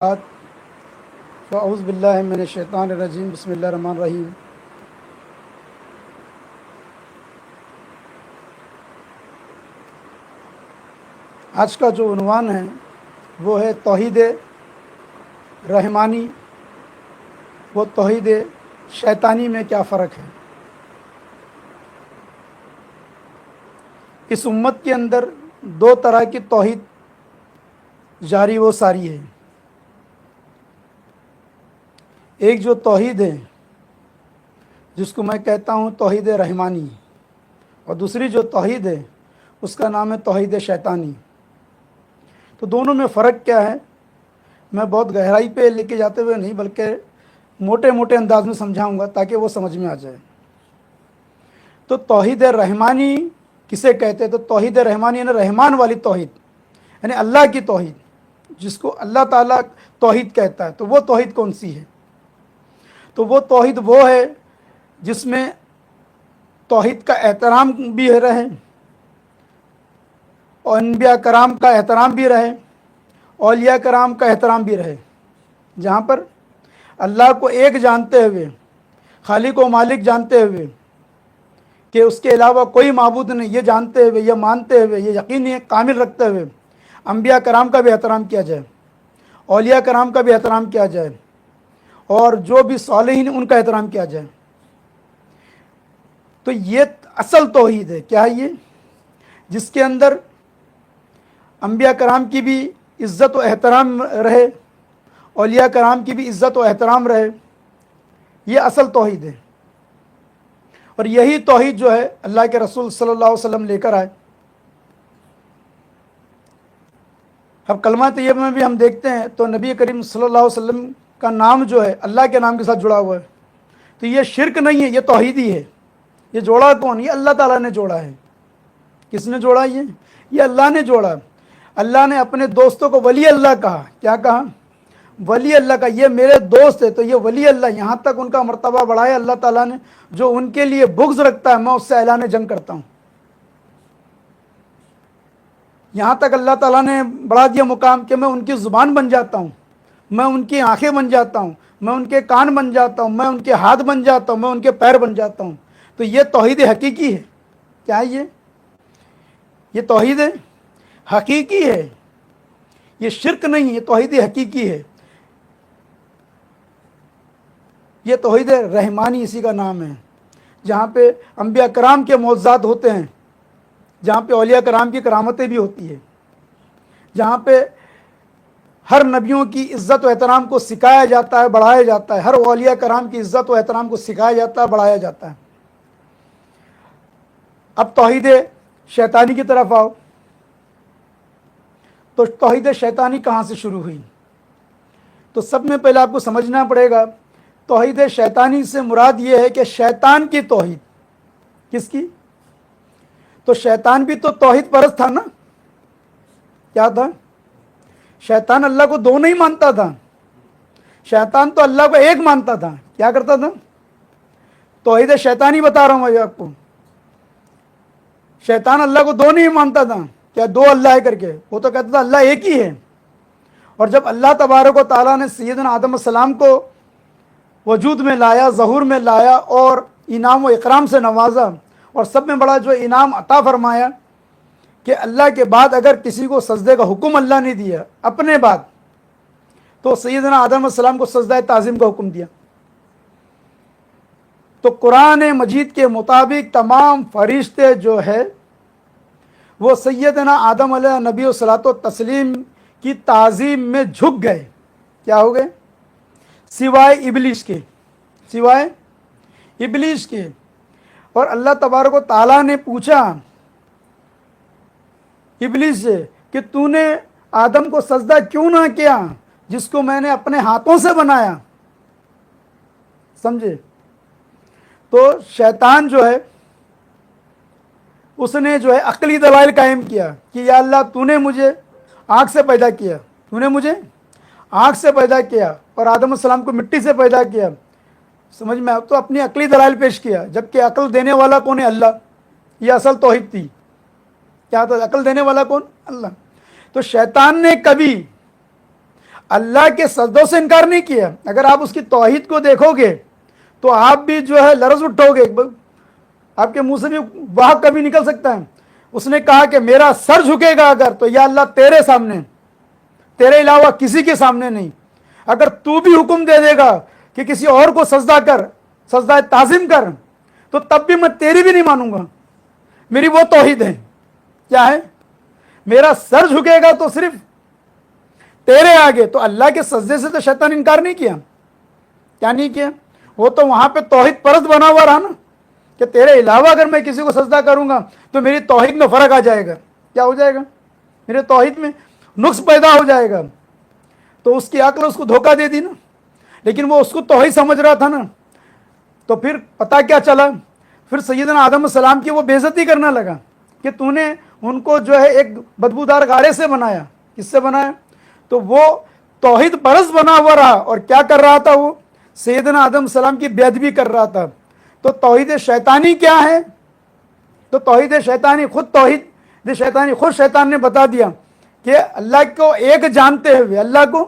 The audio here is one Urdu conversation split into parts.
فاعوذ باللہ من الشیطان الرجیم بسم اللہ الرحمن الرحیم۔ آج کا جو عنوان ہے وہ ہے توحید رحمانی و توحید شیطانی میں کیا فرق ہے۔ اس امت کے اندر دو طرح کی توحید جاری و ساری ہے۔ ایک جو توحید ہے جس کو میں کہتا ہوں توحید رحمانی، اور دوسری جو توحید ہے اس کا نام ہے توحید شیطانی۔ تو دونوں میں فرق کیا ہے، میں بہت گہرائی پہ لے کے جاتے ہوئے نہیں بلکہ موٹے موٹے انداز میں سمجھاؤں گا تاکہ وہ سمجھ میں آ جائے۔ تو توحید رحمانی کسے کہتے ہیں؟ تو توحید رحمانی یعنی رحمان والی توحید، یعنی اللہ کی توحید، جس کو اللہ تعالیٰ توحید کہتا ہے۔ تو وہ توحید کون سی ہے؟ تو وہ توحید وہ ہے جس میں توحید کا احترام بھی رہے، اور انبیاء کرام کا احترام بھی رہے، اولیاء کرام کا احترام بھی رہے، جہاں پر اللہ کو ایک جانتے ہوئے، خالق و مالک جانتے ہوئے کہ اس کے علاوہ کوئی معبود نہیں، یہ جانتے ہوئے، یہ مانتے ہوئے، یہ یقین کامل رکھتے ہوئے انبیاء کرام کا بھی احترام کیا جائے، اولیاء کرام کا بھی احترام کیا جائے، اور جو بھی صالحین ان کا احترام کیا جائے۔ تو یہ اصل توحید ہے۔ کیا ہے یہ؟ جس کے اندر انبیاء کرام کی بھی عزت و احترام رہے، اولیاء کرام کی بھی عزت و احترام رہے۔ یہ اصل توحید ہے، اور یہی توحید جو ہے اللہ کے رسول صلی اللہ علیہ وسلم لے کر آئے۔ اب کلمہ طیبہ میں بھی ہم دیکھتے ہیں تو نبی کریم صلی اللہ علیہ وسلم کا نام جو ہے اللہ کے نام کے ساتھ جڑا ہوا ہے۔ تو یہ شرک نہیں ہے، یہ توحید ہی ہے۔ یہ جوڑا کون؟ یہ اللہ تعالیٰ نے جوڑا ہے۔ کس نے جوڑا؟ یہ اللہ نے جوڑا۔ اللہ نے اپنے دوستوں کو ولی اللہ کہا۔ کیا کہا؟ ولی اللہ کا، یہ میرے دوست ہے، تو یہ ولی اللہ، یہاں تک ان کا مرتبہ بڑھایا اللہ تعالیٰ نے۔ جو ان کے لیے بغض رکھتا ہے میں اس سے اعلان جنگ کرتا ہوں۔ یہاں تک اللہ تعالیٰ نے بڑھا دیا مقام کہ میں ان کی زبان بن جاتا ہوں، میں ان کی آنکھیں بن جاتا ہوں، میں ان کے کان بن جاتا ہوں، میں ان کے ہاتھ بن جاتا ہوں، میں ان کے پیر بن جاتا ہوں۔ تو یہ توحید حقیقی ہے۔ کیا ہے یہ توحید حقیقی ہے، یہ شرک نہیں، یہ توحید حقیقی ہے۔ یہ توحید رحمانی اسی کا نام ہے، جہاں پہ انبیاء کرام کے معجزات ہوتے ہیں، جہاں پہ اولیاء کرام کی کرامتیں بھی ہوتی ہے، جہاں پہ ہر نبیوں کی عزت و احترام کو سکھایا جاتا ہے، بڑھایا جاتا ہے، ہر اولیاء کرام کی عزت و احترام کو سکھایا جاتا ہے، بڑھایا جاتا ہے۔ اب توحید شیطانی کی طرف آؤ۔ تو توحید شیطانی کہاں سے شروع ہوئی؟ تو سب میں پہلے آپ کو سمجھنا پڑے گا، توحید شیطانی سے مراد یہ ہے کہ شیطان کی توحید۔ کس کی؟ تو شیطان بھی تو توحید پرست تھا نا۔ کیا تھا؟ شیطان اللہ کو دو نہیں مانتا تھا، شیطان تو اللہ کو ایک مانتا تھا۔ کیا کرتا تھا؟ توحید شیطانی بتا رہا ہوں میں آپ کو۔ شیطان اللہ کو دو نہیں مانتا تھا، کیا دو اللہ ہے کر کے، وہ تو کہتا تھا اللہ ایک ہی ہے۔ اور جب اللہ تبارک و تعالیٰ نے سیدنا آدم السلام کو وجود میں لایا، ظہور میں لایا، اور انعام و اکرام سے نوازا، اور سب میں بڑا جو انعام عطا فرمایا کہ اللہ کے بعد اگر کسی کو سجدے کا حکم اللہ نے دیا اپنے بعد، تو سیدنا آدم السلام کو سجدہ تعظیم کا حکم دیا۔ تو قرآن مجید کے مطابق تمام فرشتے جو ہے وہ سیدنا آدم علیہ نبی و صلاۃ و تسلیم کی تعظیم میں جھک گئے۔ کیا ہو گئے؟ سوائے ابلیس کے، سوائے ابلیس کے۔ اور اللہ تبارک و تعالیٰ نے پوچھا ابلیس سے کہ تو نے آدم کو سجدہ کیوں نہ کیا جس کو میں نے اپنے ہاتھوں سے بنایا؟ سمجھے؟ تو شیطان جو ہے اس نے جو ہے عقلی دلائل قائم کیا کہ یا اللہ تو نے مجھے آنکھ سے پیدا کیا، تو نے مجھے آنکھ سے پیدا کیا، اور آدم السلام کو مٹی سے پیدا کیا۔ سمجھ میں تو اپنی عقلی دلائل پیش کیا، جبکہ عقل دینے والا کون ہے؟ اللہ۔ یہ اصل توحید تھی۔ کیا تھا؟ عقل دینے والا کون؟ اللہ۔ تو شیطان نے کبھی اللہ کے سجدوں سے انکار نہیں کیا. اگر آپ اس کی توحید کو دیکھو گے تو آپ بھی جو ہے لرز اٹھو گے, آپ کے منہ سے بھی واہ کبھی نکل سکتا ہے. اس نے کہا کہ میرا سر جھکے گا اگر, تو یا اللہ تیرے سامنے, تیرے علاوہ کسی کے سامنے نہیں. اگر تو بھی حکم دے دے گا کہ کسی اور کو سجدہ کر, سجدہ تعظیم کر, تو تب بھی میں تیری بھی نہیں مانوں گا. میری وہ توحید ہے. کیا ہے؟ میرا سر جھکے گا تو صرف تیرے آگے. تو اللہ کے سجدے سے تو شیطان انکار نہیں کیا. کیا نہیں کیا؟ وہ تو وہاں پہ توحید پرست بنا ہوا رہا نا, کہ تیرے علاوہ اگر میں کسی کو سجدہ کروں گا تو میری توحید میں فرق آ جائے گا. کیا ہو جائے گا؟ میرے توحید میں نقص پیدا ہو جائے گا. تو اس کی عقل اس کو دھوکہ دے دی نا. لیکن وہ اس کو توحید سمجھ رہا تھا نا. تو پھر پتہ کیا چلا, پھر سیدنا آدم السلام کی وہ بے عزتی کرنے لگا کہ تو نے ان کو جو ہے ایک بدبودار غارے سے بنایا. کس سے بنایا؟ تو وہ توحید پرست بنا ہوا رہا. اور کیا کر رہا تھا؟ وہ سیدنا آدم السلام کی بے ادبی کر رہا تھا. تو توحید شیطانی کیا ہے؟ تو توحید شیطانی خود شیطان نے بتا دیا کہ اللہ کو ایک جانتے ہوئے, اللہ کو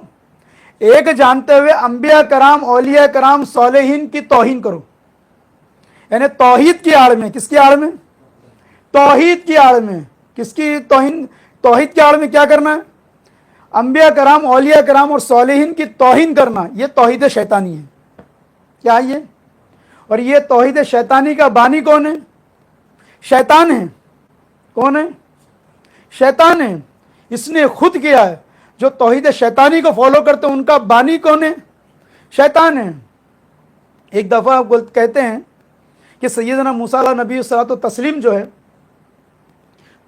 ایک جانتے ہوئے انبیاء کرام, اولیاء کرام, صالحین کی توہین کرو. یعنی توحید کی آڑ میں, کس کی آڑ میں؟ توحید کی آڑ میں. کس کی توہین؟ توحید کی آڑ میں کیا کرنا ہے؟ انبیاء کرام, اولیاء کرام اور صالحین کی توہین کرنا. یہ توحید شیطانی ہے. کیا ہے یہ؟ اور یہ توحید شیطانی کا بانی کون ہے؟ شیطان ہے. کون ہے؟ شیطان ہے. اس نے خود کیا ہے. جو توحید شیطانی کو فالو کرتے ہیں ان کا بانی کون ہے؟ شیطان ہے. ایک دفعہ کہتے ہیں کہ سیدنا موسیٰ علیہ نبی الصلاۃ والتسلیم جو ہے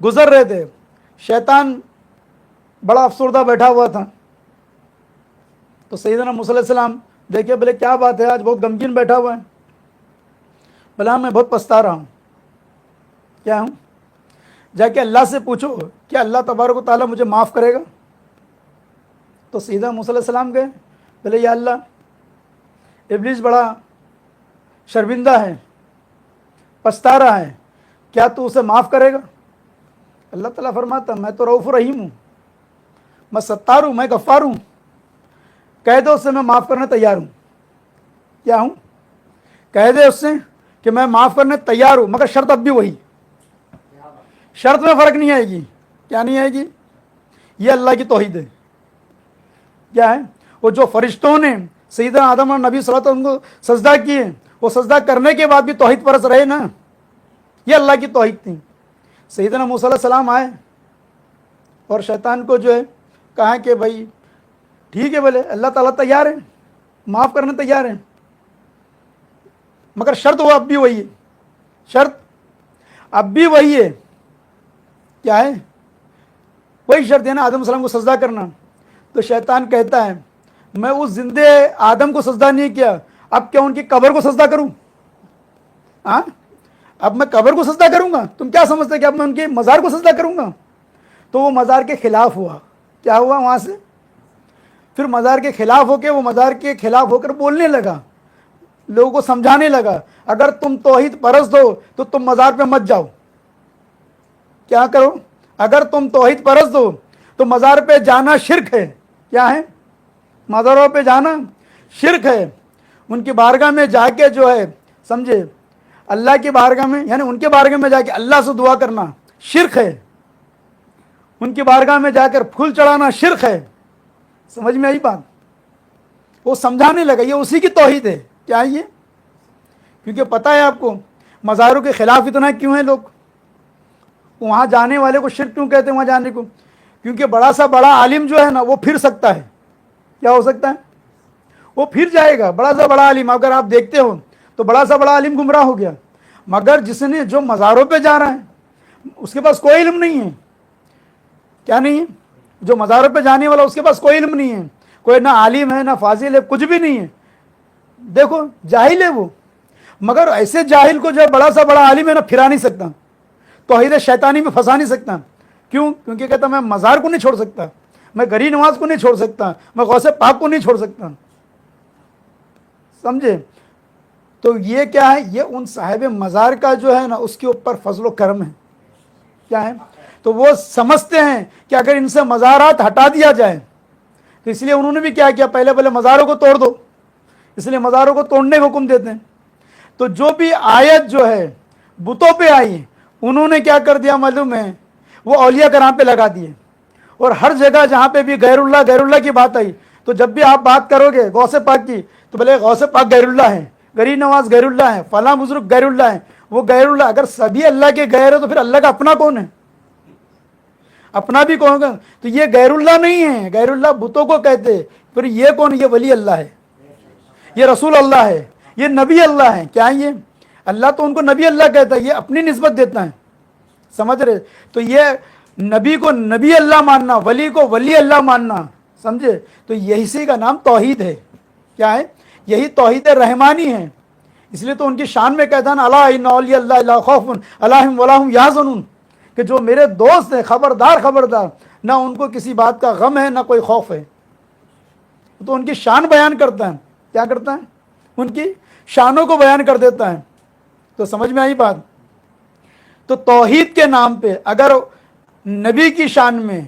گزر رہے تھے. شیطان بڑا افسردہ بیٹھا ہوا تھا. تو سیدنا موسیٰ علیہ السلام دیکھے, بولے کیا بات ہے, آج بہت غمگین بیٹھا ہوا ہے. بلا میں بہت پچھتا رہا ہوں. کیا ہوں؟ جا کے اللہ سے پوچھو کہ اللہ تبارک و تعالیٰ مجھے معاف کرے گا. تو سیدھا موسیٰ علیہ السلام گئے, بولے یا اللہ ابلیس بڑا شرمندہ ہے, پچھتا رہا ہے, کیا تو اسے معاف کرے گا؟ اللہ تعالیٰ فرماتا میں تو رؤوف رحیم ہوں, میں ستار ہوں, میں غفار ہوں, کہہ دو اس سے میں معاف کرنے تیار ہوں. کیا ہوں؟ کہہ دے اس سے کہ میں معاف کرنے تیار ہوں, مگر شرط اب بھی وہی, شرط میں فرق نہیں آئے گی. کیا نہیں آئے گی؟ یہ اللہ کی توحید ہے. کیا ہے؟ وہ جو فرشتوں نے سیدنا آدم اور نبی صلی اللہ علیہ وسلم کو سجدہ کیے, وہ سجدہ کرنے کے بعد بھی توحید پرست رہے نا. یہ اللہ کی توحید تھی. سیدنا موسیٰ علیہ السلام آئے اور شیطان کو جو ہے کہا کہ بھائی ٹھیک ہے, بولے اللہ تعالیٰ تیار ہے, معاف کرنے تیار ہے, مگر شرط وہ اب بھی وہی ہے. شرط اب بھی وہی ہے. کیا ہے؟ وہی شرط ہے نا, آدم السلام کو سجدہ کرنا. تو شیطان کہتا ہے میں اس زندے آدم کو سجدہ نہیں کیا, اب کیا ان کی قبر کو سجدہ کروں؟ ہاں, اب میں قبر کو سجدہ کروں گا؟ تم کیا سمجھتے کہ اب میں ان کے مزار کو سجدہ کروں گا؟ تو وہ مزار کے خلاف ہوا. کیا ہوا وہاں سے؟ پھر مزار کے خلاف ہو کے وہ مزار کے خلاف ہو کر بولنے لگا, لوگوں کو سمجھانے لگا اگر تم توحید پرست ہو تو تم مزار پہ مت جاؤ. کیا کرو؟ اگر تم توحید پرست ہو تو مزار پہ جانا شرک ہے. کیا ہے؟ مزاروں پہ جانا شرک ہے. ان کی بارگاہ میں جا کے جو ہے سمجھے, اللہ کی بارگاہ میں یعنی ان کے بارگاہ میں جا کے اللہ سے دعا کرنا شرک ہے. ان کی بارگاہ میں جا کر پھول چڑھانا شرک ہے. سمجھ میں آئی بات؟ وہ سمجھانے لگا یہ اسی کی توحید ہے. کیا ہے یہ؟ کیونکہ پتہ ہے آپ کو مزاروں کے خلاف اتنا کیوں ہیں لوگ, وہاں جانے والے کو شرک کیوں کہتے ہیں وہاں جانے کو؟ کیونکہ بڑا سا بڑا عالم جو ہے نا وہ پھر سکتا ہے. کیا ہو سکتا ہے؟ وہ پھر جائے گا. بڑا سا بڑا عالم اگر آپ دیکھتے ہو تو بڑا سا بڑا عالم گمراہ ہو گیا, مگر جس نے جو مزاروں پہ جا رہا ہے اس کے پاس کوئی علم نہیں ہے. کیا نہیں ہے؟ جو مزاروں پہ جانے والا اس کے پاس کوئی علم نہیں ہے, کوئی نہ عالم ہے نہ فاضل ہے, کچھ بھی نہیں ہے. دیکھو جاہل ہے وہ, مگر ایسے جاہل کو جو بڑا سا بڑا عالم ہے نا پھرا نہیں سکتا, توحید شیطانی میں پھنسا نہیں سکتا. کیوں؟ کیونکہ کہتا میں مزار کو نہیں چھوڑ سکتا, میں گری نواز کو نہیں چھوڑ سکتا, میں غوث پاک کو نہیں چھوڑ سکتا. سمجھے؟ تو یہ کیا ہے؟ یہ ان صاحب مزار کا جو ہے نا اس کے اوپر فضل و کرم ہے. کیا ہے؟ تو وہ سمجھتے ہیں کہ اگر ان سے مزارات ہٹا دیا جائے, تو اس لیے انہوں نے بھی کیا کیا، پہلے پہلے مزاروں کو توڑ دو، اس لیے مزاروں کو توڑنے کا حکم دیتے ہیں۔ تو جو بھی آیت جو ہے بتوں پہ آئی انہوں نے کیا کر دیا معلوم ہے، وہ اولیاء کرام پہ لگا دیے۔ اور ہر جگہ جہاں پہ بھی غیر اللہ کی بات آئی تو جب بھی آپ بات کرو گے غوث پاک کی تو بھلے غوث پاک غیر اللہ ہے، غریب نواز غیر اللہ ہے، فلاں بزرگ غیر اللہ ہے، وہ غیر اللہ۔ اگر سبھی اللہ کے غیر ہے تو پھر اللہ کا اپنا کون ہے؟ اپنا بھی کون گا؟ تو یہ غیر اللہ نہیں ہے، غیر اللہ بتوں کو کہتے، پھر یہ کون؟ یہ ولی اللہ ہے، یہ رسول اللہ ہے، یہ نبی اللہ ہے۔ کیا ہے یہ؟ اللہ تو ان کو نبی اللہ کہتا ہے، یہ اپنی نسبت دیتا ہے، سمجھ رہے؟ تو یہ نبی کو نبی اللہ ماننا، ولی کو ولی اللہ ماننا، سمجھے؟ تو یہی کا نام توحید ہے۔ کیا ہے؟ یہی توحید رحمانی ہے۔ اس لیے تو ان کی شان میں کہتا ہے نا، الا ان اولیاء اللہ لا خوف علیہم ولا هم یحزنون، کہ جو میرے دوست ہیں خبردار خبردار، نہ ان کو کسی بات کا غم ہے نہ کوئی خوف ہے۔ تو ان کی شان بیان کرتا ہے، کیا کرتا ہے؟ ان کی شانوں کو بیان کر دیتا ہے۔ تو سمجھ میں آئی بات؟ تو توحید کے نام پہ اگر نبی کی شان میں،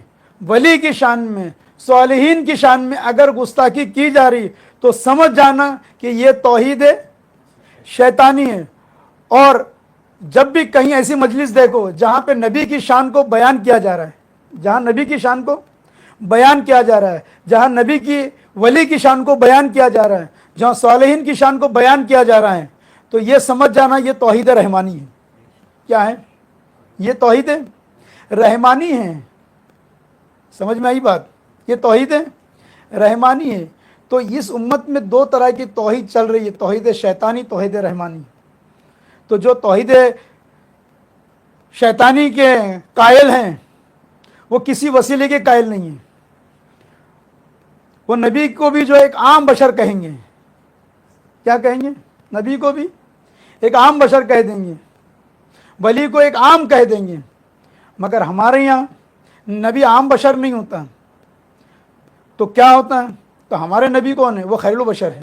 ولی کی شان میں، صالحین کی شان میں اگر گستاخی کی جا رہی تو سمجھ جانا کہ یہ توحید شیطانی ہے۔ اور جب بھی کہیں ایسی مجلس دیکھو جہاں پہ نبی کی شان کو بیان کیا جا رہا ہے، جہاں نبی کی شان کو بیان کیا جا رہا ہے، جہاں نبی کی ولی کی شان کو بیان کیا جا رہا ہے، جہاں صالحین کی شان کو بیان کیا جا رہا ہے، تو یہ سمجھ جانا یہ توحید رحمانی ہے۔ کیا ہے؟ یہ توحید رحمانی ہے۔ سمجھ میں آئی بات؟ یہ توحید رحمانی ہے۔ تو اس امت میں دو طرح کی توحید چل رہی ہے، توحید شیطانی، توحید رحمانی۔ تو جو توحید شیطانی کے قائل ہیں وہ کسی وسیلے کے قائل نہیں ہیں، وہ نبی کو بھی جو ایک عام بشر کہیں گے۔ کیا کہیں گے؟ نبی کو بھی ایک عام بشر کہہ دیں گے، ولی کو ایک عام کہہ دیں گے۔ مگر ہمارے یہاں نبی عام بشر نہیں ہوتا، تو کیا ہوتا ہے؟ تو ہمارے نبی کون ہے؟ وہ خیر البشر ہے۔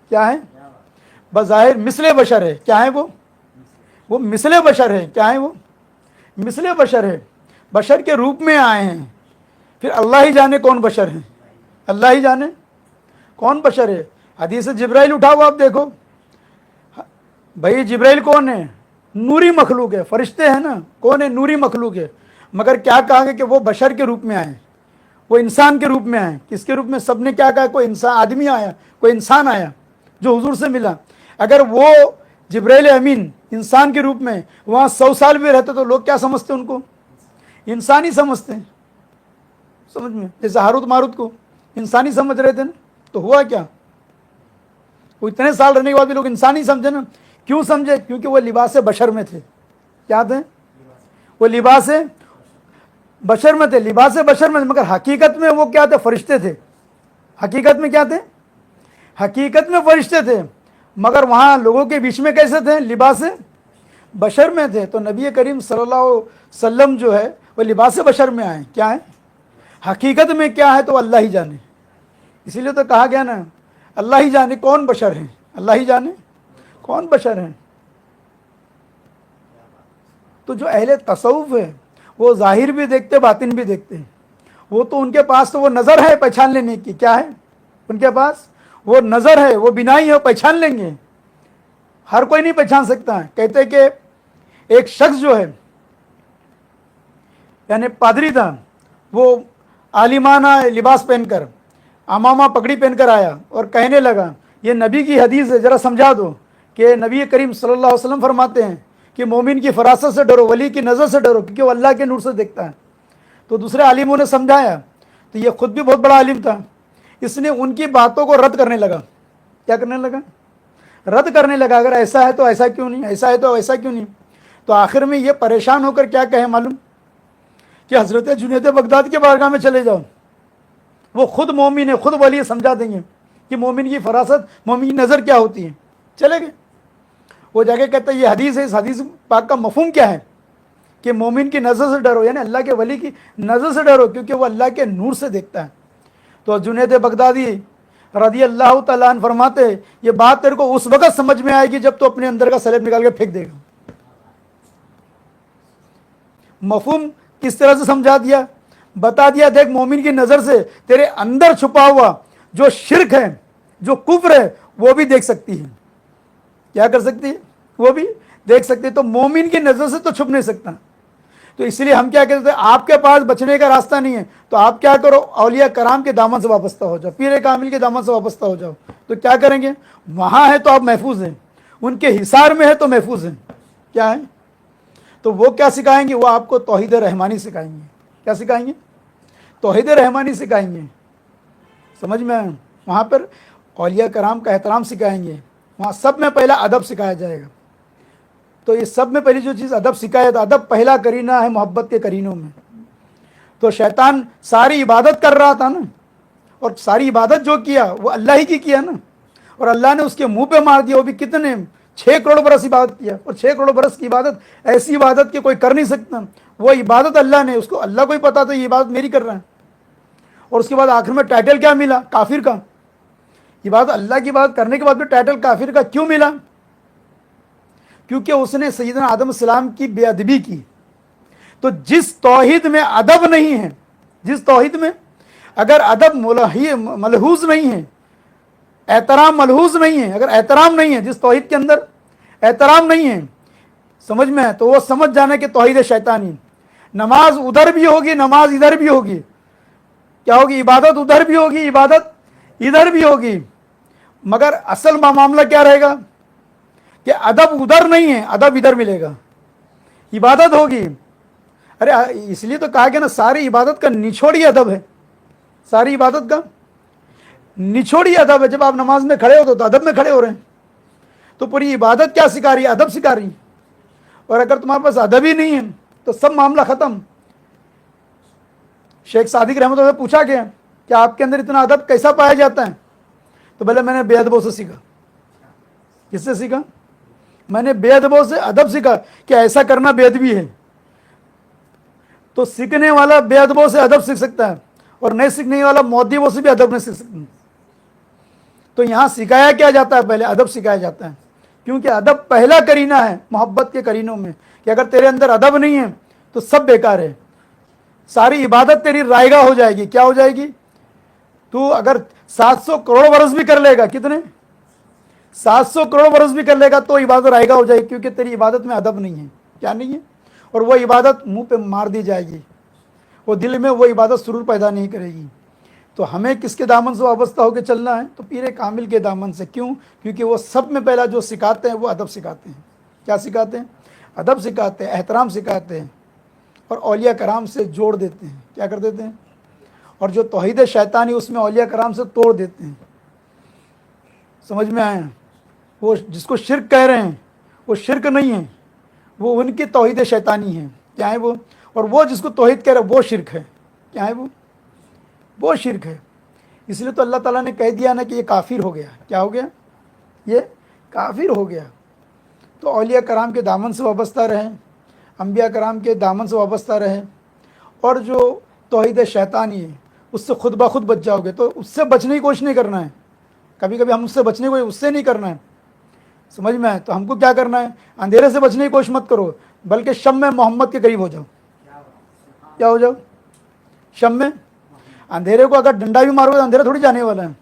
کیا ہے؟ بظاہر مثل بشر ہے۔ کیا ہے وہ مثل بشر ہے۔ کیا ہے وہ؟ مثل بشر ہے، بشر کے روپ میں آئے ہیں۔ پھر اللہ ہی جانے کون بشر ہیں، اللہ ہی جانے کون بشر ہے۔ حدیث جبرائیل اٹھاؤ آپ دیکھو، بھائی جبرائیل کون ہے؟ نوری مخلوق ہے، فرشتے ہیں نا، کون ہے؟ نوری مخلوق ہے۔ مگر کیا کہا گیا کہ وہ بشر کے روپ میں آئے، وہ انسان کے روپ میں آئے۔ کس کے روپ میں؟ سب نے کیا کہا؟ کوئی انسان آدمی آیا، کوئی انسان آیا جو حضور سے ملا۔ اگر وہ جبرائیل امین انسان کے روپ میں وہاں 100 سال بھی رہتے تو لوگ کیا سمجھتے؟ ان کو انسانی سمجھتے ہیں، سمجھ میں؟ جیسے ہاروت ماروت کو انسانی سمجھ رہے تھے نا، تو ہوا کیا؟ وہ اتنے سال رہنے کے بعد بھی لوگ انسانی سمجھے نا۔ کیوں سمجھے؟ کیونکہ وہ لباس بشر میں تھے۔ کیا تھے؟ وہ لباس بشر میں تھے، لباس بشر میں، مگر حقیقت میں وہ کیا تھے؟ فرشتے تھے۔ حقیقت میں کیا تھے؟ حقیقت میں فرشتے تھے، مگر وہاں لوگوں کے بیچ میں کیسے تھے؟ لباس بشر میں تھے۔ تو نبی کریم صلی اللہ علیہ وسلم جو ہے وہ لباس بشر میں آئے۔ کیا ہے؟ حقیقت میں کیا ہے تو اللہ ہی جانے۔ اسی لیے تو کہا گیا نا، اللہ ہی جانے کون بشر ہیں، اللہ ہی جانے کون بشر ہیں۔ تو جو اہل تصوف ہے وہ ظاہر بھی دیکھتے، باطن بھی دیکھتے ہیں۔ وہ تو ان کے پاس تو وہ نظر ہے پہچان لینے کی۔ کیا ہے ان کے پاس؟ وہ نظر ہے، وہ بینائی ہے، وہ پہچان لیں گے۔ ہر کوئی نہیں پہچان سکتا ہے۔ کہتے کہ ایک شخص جو ہے یعنی پادری تھا، وہ عالمانہ لباس پہن کر، امامہ پگڑی پہن کر آیا اور کہنے لگا یہ نبی کی حدیث ہے، ذرا سمجھا دو کہ نبی کریم صلی اللہ علیہ وسلم فرماتے ہیں کہ مومن کی فراست سے ڈرو، ولی کی نظر سے ڈرو، کیونکہ وہ اللہ کے نور سے دیکھتا ہے۔ تو دوسرے عالموں نے سمجھایا، تو یہ خود بھی بہت بڑا عالم تھا، اس نے ان کی باتوں کو رد کرنے لگا۔ کیا کرنے لگا؟ رد کرنے لگا، اگر ایسا ہے تو ایسا کیوں نہیں، ایسا ہے تو ایسا کیوں نہیں۔ تو آخر میں یہ پریشان ہو کر کیا کہے معلوم؟ کہ حضرت جنید بغداد کے بارگاہ میں چلے جاؤ، وہ خود مومن ہے، خود ولی، سمجھا دیں گے کہ مومن کی فراست، مومن کی نظر کیا ہوتی ہے۔ چلے گئے، وہ جا کے کہتا ہے یہ حدیث ہے، اس حدیث پاک کا مفہوم کیا ہے کہ مومن کی نظر سے ڈرو، یعنی اللہ کے ولی کی نظر سے ڈرو، کیونکہ وہ اللہ کے نور سے دیکھتا ہے۔ تو جنید بغدادی رضی اللہ تعالیٰ عنہ فرماتے یہ بات تیرے کو اس وقت سمجھ میں آئے گی جب تو اپنے اندر کا سلیب نکال کے پھینک دے گا۔ مفہوم کس طرح سے سمجھا دیا؟ بتا دیا دیکھ مومن کی نظر سے تیرے اندر چھپا ہوا جو شرک ہے، جو کفر ہے، وہ بھی دیکھ سکتی ہے. کیا کر سکتی ہے؟ وہ بھی دیکھ سکتی ہے. تو مومن کی نظر سے تو چھپ نہیں سکتا. تو اس لیے ہم کیا کہتے ہیں، آپ کے پاس بچنے کا راستہ نہیں ہے تو آپ کیا کرو، اولیاء کرام کے دامن سے وابستہ ہو جاؤ، پیر کامل کے دامن سے وابستہ ہو جاؤ. تو کیا کریں گے، وہاں ہے تو آپ محفوظ ہیں، ان کے حصار میں ہے تو محفوظ ہیں. کیا ہے؟ تو وہ کیا سکھائیں گے، وہ آپ کو توحید رحمانی سکھائیں گے. کیا سکھائیں گے؟ توحید رحمانی سکھائیں گے. سمجھ میں آئے؟ وہاں پر اولیاء کرام کا احترام سکھائیں گے. وہاں سب میں پہلا ادب سکھایا جائے گا. تو یہ سب میں پہلی جو چیز ادب سکھایا تھا، ادب پہلا کرینہ ہے محبت کے کرینوں میں. تو شیطان ساری عبادت کر رہا تھا نا، اور ساری عبادت جو کیا وہ اللہ ہی کی کیا نا، اور اللہ نے اس کے منہ پہ مار دیا. وہ بھی کتنے 6 کروڑ برس عبادت کیا، اور 6 کروڑ برس کی عبادت ایسی عبادت کہ کوئی کر نہیں سکتا. وہ عبادت اللہ نے، اس کو اللہ کو ہی پتا تھا یہ عبادت میری کر رہا ہے. اور اس کے بعد آخر میں ٹائٹل کیا ملا؟ کافر کا. عبادت اللہ کی بات کرنے کے بعد بھی ٹائٹل کافر کا کیوں ملا؟ کیونکہ اس نے سیدنا آدم السلام کی بے ادبی کی. تو جس توحید میں ادب نہیں ہے، جس توحید میں اگر ادب ملحوظ نہیں ہے، احترام ملحوظ نہیں ہے، اگر احترام نہیں ہے، جس توحید کے اندر احترام نہیں ہے، سمجھ میں ہے، تو وہ سمجھ جانا کہ توحید شیطانی. نماز ادھر بھی ہوگی، نماز ادھر بھی ہوگی. کیا ہوگی؟ عبادت ادھر بھی ہوگی، عبادت ادھر بھی ہوگی. مگر اصل معاملہ کیا رہے گا کہ ادب ادھر نہیں ہے، ادب ادھر ملے گا. عبادت ہوگی. ارے اس لیے تو کہا گیا نا، ساری عبادت کا نچوڑ ادب ہے. ساری عبادت کا نچوڑ ادب ہے. جب آپ نماز میں کھڑے ہو تو ادب میں کھڑے ہو رہے ہیں. تو پوری عبادت کیا سکھا رہی ہے؟ ادب سکھا رہی ہے. اور اگر تمہارے پاس ادب ہی نہیں ہے تو سب معاملہ ختم. شیخ صادق رحمۃ اللہ سے پوچھا گیا کہ آپ کے اندر اتنا ادب کیسا پایا جاتا ہے؟ تو بولے میں نے بے ادبوں سے سیکھا. کس سے سیکھا؟ میں نے بے ادبوں سے ادب سیکھا کہ ایسا کرنا بے ادبی ہے. تو سیکھنے والا بے ادبوں سے ادب سیکھ سکتا ہے، اور نہیں سیکھنے والا مؤدبوں سے بھی ادب نہیں سیکھ سکتا. تو یہاں سکھایا کیا جاتا ہے؟ پہلے ادب سکھایا جاتا ہے. کیونکہ ادب پہلا کرینہ ہے محبت کے کرینوں میں، کہ اگر تیرے اندر ادب نہیں ہے تو سب بیکار ہے. ساری عبادت تیری رائگاں ہو جائے گی. کیا ہو جائے گی؟ تو اگر 700 کروڑ برس بھی کر لے گا، کتنے 700 کروڑ برس بھی کر لے گا تو عبادت رائگاں ہو جائے گی، کیونکہ تیری عبادت میں ادب نہیں ہے. کیا نہیں ہے؟ اور وہ عبادت منہ پہ مار دی جائے گی. وہ دل میں وہ عبادت سرور پیدا نہیں کرے گی. تو ہمیں کس کے دامن سے وابستہ ہو کے چلنا ہے؟ تو پیر کامل کے دامن سے. کیوں؟ کیونکہ وہ سب میں پہلا جو سکھاتے ہیں وہ ادب سکھاتے ہیں. کیا سکھاتے ہیں؟ ادب سکھاتے ہیں، احترام سکھاتے ہیں، اور اولیاء کرام سے جوڑ دیتے ہیں. کیا کر دیتے ہیں؟ اور جو توحید شیطانی اس میں اولیاء کرام سے توڑ دیتے ہیں. سمجھ میں آئے؟ وہ جس کو شرک کہہ رہے ہیں وہ شرک نہیں ہے، وہ ان کی توحید شیطانی ہے. کیا ہے وہ؟ اور وہ جس کو توحید کہہ رہے ہیں وہ شرک ہے. کیا ہے وہ شرک ہے. اس لیے تو اللہ تعالیٰ نے کہہ دیا نا کہ یہ کافر ہو گیا. کیا ہو گیا؟ یہ کافر ہو گیا. تو اولیاء کرام کے دامن سے وابستہ رہیں، انبیاء کرام کے دامن سے وابستہ رہیں، اور جو توحید شیطانی ہے اس سے خود بخود بچ جاؤ گے. تو اس سے بچنے کی کوشش نہیں کرنا ہے. کبھی کبھی ہم اس سے بچنے کو اس سے نہیں کرنا ہے. سمجھ میں آئے؟ تو ہم کو کیا کرنا ہے؟ اندھیرے سے بچنے کی کوشش مت کرو، بلکہ شم میں محمد کے قریب ہو جاؤ. کیا ہو جاؤ؟ شم میں. اندھیرے کو اگر ڈنڈا بھی مارو تو اندھیرا تھوڑی جانے والا ہے.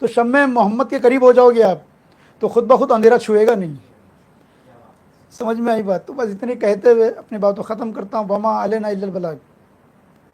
تو شم میں محمد کے قریب ہو جاؤ گے آپ تو خود بخود اندھیرا چھوئے گا نہیں. سمجھ میں آئی بات؟ تو بس اتنے کہتے ہوئے اپنی بات کو ختم کرتا ہوں. وما علینا الا البلاغ.